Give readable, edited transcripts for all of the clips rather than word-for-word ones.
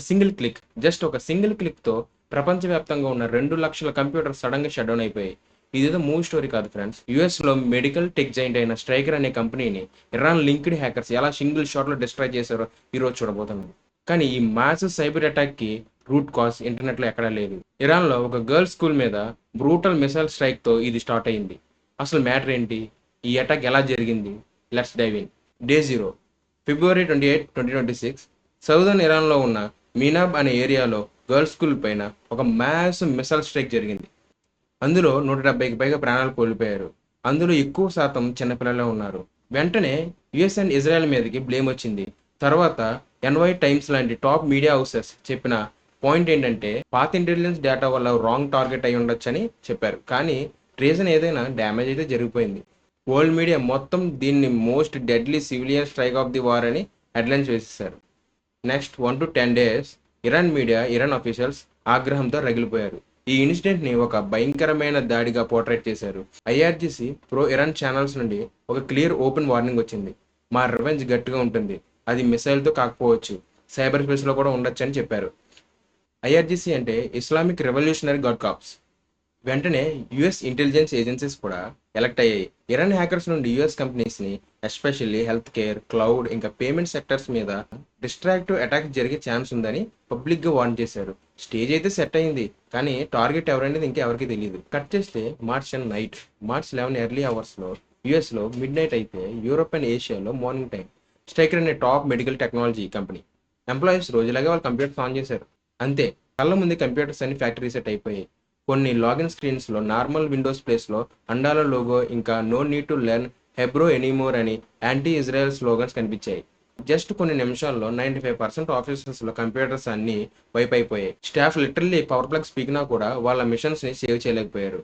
ఒక సింగిల్ క్లిక్తో ప్రపంచవ్యాప్తంగా ఉన్న 2 లక్షల కంప్యూటర్ సడన్గా షట్ డౌన్ అయిపోయాయి. ఇదేదో మూవీ స్టోరీ కాదు ఫ్రెండ్స్. యూఎస్లో మెడికల్ టెక్ జైంట్ అయిన స్ట్రైకర్ అనే కంపెనీని ఇరాన్ లింక్డ్ హ్యాకర్స్ ఎలా సింగిల్ షాట్లో డిస్ట్రాయ్ చేశారో ఈరోజు చూడబోతున్నాం. కానీ ఈ మ్యాసివ్ సైబర్ అటాక్కి రూట్ కాజ్ ఇంటర్నెట్లో ఎక్కడా లేదు. ఇరాన్లో ఒక గర్ల్స్ స్కూల్ మీద బ్రూటల్ మిసైల్ స్ట్రైక్తో ఇది స్టార్ట్ అయింది. అసలు మ్యాటర్ ఏంటి, ఈ అటాక్ ఎలా జరిగింది, let's dive in. Day 0 February 28, 2026 southern ఇరాన్లో ఉన్న మీనాబ్ అనే ఏరియాలో గర్ల్స్ స్కూల్ పైన ఒక మ్యాసివ్ మిసైల్ స్ట్రైక్ జరిగింది. అందులో 170కి పైగా ప్రాణాలు కోల్పోయారు. అందులో ఎక్కువ శాతం చిన్నపిల్లలే ఉన్నారు. వెంటనే యుఎస్ అండ్ ఇజ్రాయెల్ మీదకి బ్లేమ్ వచ్చింది. తర్వాత ఎన్వై టైమ్స్ లాంటి టాప్ మీడియా హౌసెస్ చెప్పిన పాయింట్ ఏంటంటే పాత ఇంటెలిజెన్స్ డేటా వల్ల రాంగ్ టార్గెట్ అయి ఉండొచ్చని చెప్పారు. కానీ రీజన్ ఏదైనా డ్యామేజ్ అయితే జరిగిపోయింది. వరల్డ్ మీడియా మొత్తం దీన్ని most deadly civilian strike of the war అని హెడ్లైన్స్ వేసేశారు. Next 1 to 10 days Iran media, Iran officials ఆగ్రహంతో రగిలిపోయారు. ఈ ఇన్సిడెంట్ ని ఒక భయంకరమైన దాడిగా పోర్ట్రేట్ చేశారు. ఐఆర్జీసీ ప్రో ఇరాన్ ఛానల్స్ నుండి ఒక క్లియర్ ఓపెన్ వార్నింగ్ వచ్చింది. మా రివెంజ్ గట్టిగా ఉంటుంది, అది మిసైల్తో కాకపోవచ్చు, సైబర్ స్పేస్లో కూడా ఉండొచ్చు అని చెప్పారు. ఐఆర్జీసీ అంటే ఇస్లామిక్ రెవల్యూషనరీ గార్డ్ కార్ప్స్. వెంటనే యుఎస్ ఇంటెలిజెన్స్ ఏజెన్సీస్ కూడా ఎలక్ట్ అయ్యాయి. ఇరాన్ హ్యాకర్స్ నుండి యుఎస్ కంపెనీస్ని ఎస్పెషల్లీ హెల్త్ కేర్, క్లౌడ్ ఇంకా పేమెంట్ సెక్టర్స్ మీద డిస్ట్రాక్టివ్ అటాక్ జరిగే ఛాన్స్ ఉందని పబ్లిక్గా వార్న్ చేశారు. స్టేజ్ అయితే సెట్ అయింది, కానీ టార్గెట్ ఎవరనేది ఇంకా ఎవరికి తెలియదు. కట్ చేస్తే మార్చ్ 11 ఎర్లీ అవర్స్లో యుఎస్లో మిడ్ నైట్ అయితే యూరోప్ అండ్ ఏషియాలో మార్నింగ్ టైం. స్ట్రైకర్ అనే top medical technology company employees రోజులాగే వాళ్ళ కంప్యూటర్స్ ఆన్ చేశారు. అంతే, కళ్ళ ముందు కంప్యూటర్స్ అన్ని ఫ్యాక్టరీ సెట్ అయిపోయాయి. కొన్ని లాగిన్ స్క్రీన్స్లో నార్మల్ విండోస్ ప్లేస్లో అండాల లోగో ఇంకా no need to learn Hebrew anymore అని యాంటీ ఇజ్రాయెల్ స్లోగన్స్ కనిపించాయి. జస్ట్ కొన్ని నిమిషాల్లో 95% ఆఫీసెస్లో కంప్యూటర్స్ అన్ని వైప్ అయిపోయాయి. స్టాఫ్ లిటరల్లీ పవర్ ప్లగ్ స్పీకినా కూడా వాళ్ళ మిషన్స్ని సేవ్ చేయలేకపోయారు.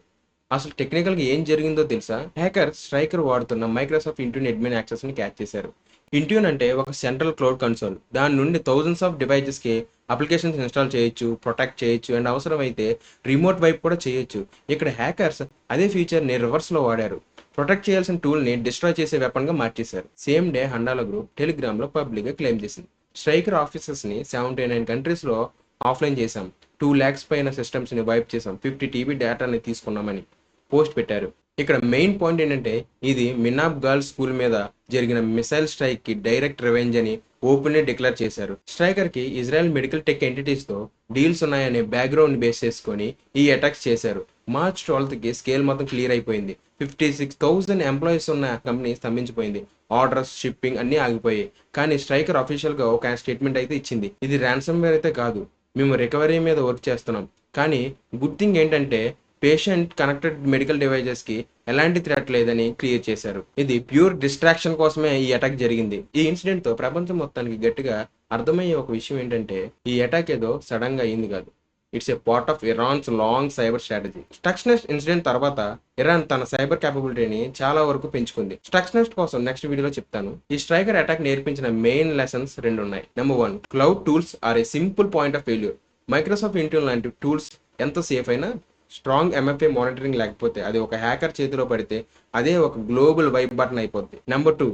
అసలు టెక్నికల్గా ఏం జరిగిందో తెలుసా? హ్యాకర్ స్ట్రైకర్ వాడుతున్న మైక్రోసాఫ్ట్ ఇంట్యూన్ అడ్మిన్ యాక్సెస్ని క్యాచ్ చేశారు. ఇంట్యూన్ అంటే ఒక సెంట్రల్ క్లౌడ్ కన్సోల్. దాని నుండి థౌజండ్స్ ఆఫ్ డివైజెస్కి అప్లికేషన్స్ ఇన్స్టాల్ చేయొచ్చు, ప్రొటెక్ట్ చేయొచ్చు అండ్ అవసరమైతే రిమోట్ వైప్ కూడా చేయొచ్చు. ఇక్కడ హ్యాకర్స్ అదే ఫీచర్ని రివర్స్లో వాడారు. ప్రొటెక్ట్ చేయాల్సిన టూల్ని డిస్ట్రాయ్ చేసే వెపన్గా మార్చేశారు. సేమ్ డే హండాల గ్రూప్ టెలిగ్రామ్లో పబ్లిక్గా క్లెయిమ్ చేసింది, స్ట్రైకర్ ఆఫీసెస్ని 79 కంట్రీస్లో ఆఫ్లైన్ చేశాం, 2 lakhs పైన సిస్టమ్స్ని వైప్ చేసాం, 50 TB డేటాని తీసుకున్నామని పోస్ట్ పెట్టారు. ఇక్కడ మెయిన్ పాయింట్ ఏంటంటే ఇది మినాబ్ గర్ల్స్ స్కూల్ మీద జరిగిన మిసైల్ స్ట్రైక్ కి డైరెక్ట్ రివెంజ్ అని ఓపెన్లీ డిక్లేర్ చేశారు. స్ట్రైకర్ కి ఇజ్రాయెల్ మెడికల్ టెక్ ఎంటిటీస్ తో డీల్స్ ఉన్నాయనే బ్యాక్గ్రౌండ్ బేస్ చేసుకొని ఈ అటాక్స్ చేశారు. మార్చ్ 12 కి స్కేల్ మొత్తం క్లియర్ అయిపోయింది. 56,000 ఎంప్లాయీస్ ఉన్న కంపెనీ స్తంభించిపోయింది. ఆర్డర్స్, షిప్పింగ్ అన్ని ఆగిపోయాయి. కానీ స్ట్రైకర్ అఫీషియల్ గా ఒక స్టేట్మెంట్ అయితే ఇచ్చింది, ఇది ర్యాన్సమ్ వేర్ అయితే కాదు, మేము రికవరీ మీద వర్క్ చేస్తున్నాం. కానీ గుడ్ థింగ్ ఏంటంటే పేషెంట్ కనెక్టెడ్ మెడికల్ డివైజెస్ కి ఎలాంటి థ్రెట్ లేదని క్లియర్ చేశారు. ఇది ప్యూర్ డిస్ట్రాక్షన్ కోసమే ఈ అటాక్ జరిగింది. ఈ ఇన్సిడెంట్ తో ప్రపంచం మొత్తానికి గట్టిగా అర్థమయ్యే ఒక విషయం ఏంటంటే ఈ అటాక్ ఏదో సడన్ గా అయింది కాదు, it's a part of Iran's long cyber strategy. Stuxnet incident తర్వాత ఇరాన్ తన సైబర్ క్యాపబిలిటీని చాలా వరకు పెంచుకుంది. స్టక్స్నెస్ట్ కోసం నెక్స్ట్ వీడియోలో చెప్తాను. ఈ స్ట్రైకర్ అటాక్ నేర్పించిన మెయిన్ లెసన్స్ 2 ఉన్నాయి. Number 1, cloud tools are a simple point of failure. Microsoft Intune లాంటి టూల్స్ ఎంత సేఫ్ అయినా స్ట్రాంగ్ MFA మానిటరింగ్ లేకపోతే, అది ఒక హ్యాకర్ చేతిలో పడితే అదే ఒక గ్లోబల్ వైప్ బటన్ అయిపోద్ది. Number 2,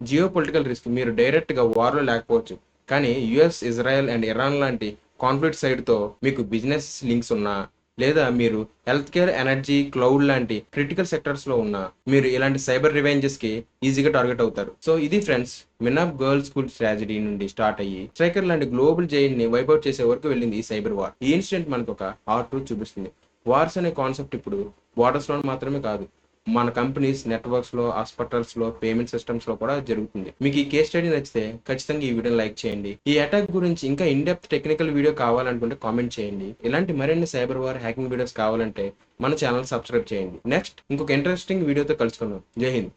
geo political risk. మీరు డైరెక్ట్గా వార్లో లేకపోవచ్చు, కానీ యుఎస్, ఇజ్రాయెల్ అండ్ ఇరాన్ లాంటి కాన్ఫ్లిక్ట్ సైడ్తో మీకు బిజినెస్ లింక్స్ ఉన్నా, లేదా మీరు హెల్త్ కేర్, ఎనర్జీ, క్లౌడ్ లాంటి క్రిటికల్ సెక్టర్స్లో ఉన్నా, మీరు ఇలాంటి సైబర్ రివెంజెస్కి ఈజీగా టార్గెట్ అవుతారు. సో ఇది ఫ్రెండ్స్, మినాబ్ గర్ల్స్ స్కూల్ ట్రాజడీ నుండి స్టార్ట్ అయ్యి స్ట్రైకర్ లాంటి గ్లోబల్ జైంట్ని వైపౌట్ చేసే వరకు వెళ్ళింది ఈ సైబర్ వార్. ఈ ఇన్సిడెంట్ మనకు ఒక హార్డ్ ట్రూత్ చూపిస్తుంది. వార్స్ అనే కాన్సెప్ట్ ఇప్పుడు బార్డర్స్లో మాత్రమే కాదు, మన కంపెనీస్, నెట్వర్క్స్లో, హాస్పిటల్స్లో, పేమెంట్ సిస్టమ్స్లో కూడా జరుగుతుంది. మీకు ఈ కేస్ స్టడీ నచ్చితే ఖచ్చితంగా ఈ వీడియోని లైక్ చేయండి. ఈ అటాక్ గురించి ఇంకా ఇన్ డెప్త్ టెక్నికల్ వీడియో కావాలనుకుంటే కామెంట్ చేయండి. ఇలాంటి మరిన్ని సైబర్ వార్, హ్యాకింగ్ వీడియోస్ కావాలంటే మన ఛానల్ సబ్స్క్రైబ్ చేయండి. నెక్స్ట్ ఇంకొక ఇంట్రెస్టింగ్ వీడియోతో కలుసుకుందాం. జై హింద్.